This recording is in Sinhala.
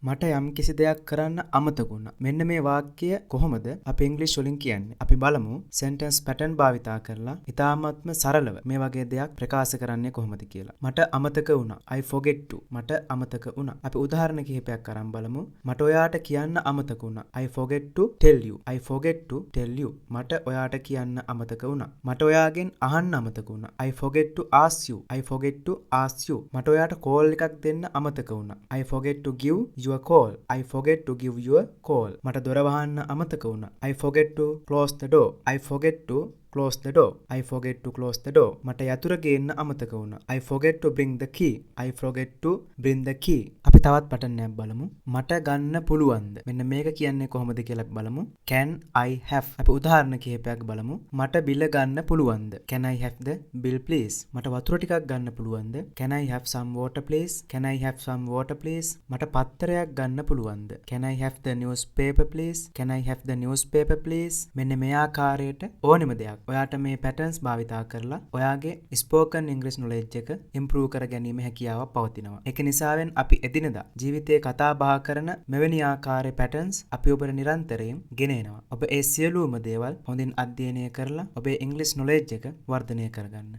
මට යම් කිසි දෙයක් කරන්න අමතක වුණා. මෙන්න මේ වාක්‍ය කොහොමද අපි ඉංග්‍රීසි වලින් කියන්නේ? අපි බලමු sentence pattern භාවිතා කරලා ඉතාමත්ම සරලව මේ වගේ දෙයක් ප්‍රකාශ කරන්නේ කොහොමද කියලා. මට අමතක වුණා. I forget to. මට අමතක වුණා. අපි උදාහරණ කිහිපයක් අරන් බලමු. මට ඔයාට කියන්න අමතක වුණා. I forget to tell you. I forget to tell you. මට ඔයාට කියන්න අමතක වුණා. මට ඔයාගෙන් අහන්න අමතක වුණා. I forget to ask you. I forget to ask you. මට ඔයාට කෝල් එකක් දෙන්න අමතක වුණා. I forget to give you a call. I forget to give you a call. මට දොර වහන්න අමතක වුණා. I forget to close the door. I forget to close the door. I forget to close the door. මට යතුරු ගේන්න අමතක වුණා. I forget to bring the key. I forget to bring the key. අපි තවත් pattern එකක් බලමු. මට ගන්න පුළුවන්ද? මෙන්න මේක කියන්නේ කොහොමද කියලා බලමු. Can I have? අපි උදාහරණ කිහිපයක් බලමු. මට බිල ගන්න පුළුවන්ද? Can I have the bill please? මට වතුර ටිකක් ගන්න පුළුවන්ද? Can I have some water please? Can I have some water please? මට පත්තරයක් ගන්න පුළුවන්ද? Can I have the newspaper please? Can I have the newspaper please? මෙන්න මේ ආකාරයට ඕනෙම දෙයක් ඔයාට මේ පැටර්න්ස් භාවිතා කරලා ඔයාගේ ස්පෝකන් ඉංග්‍රීසි නොලෙජ් එක ඉම්ප්‍රූව් කර ගැනීම හැකියාවක් පවතිනවා. ඒක නිසාවෙන් අපි එදිනදා ජීවිතේ කතා බහ කරන මෙවැනි ආකාරයේ පැටර්න්ස් අපි ඔබට නිරන්තරයෙන් ගෙන එනවා. ඔබ ඒ සියලුම දේවල් හොඳින් අධ්‍යයනය කරලා ඔබේ ඉංග්‍රීසි නොලෙජ් එක වර්ධනය කරගන්න.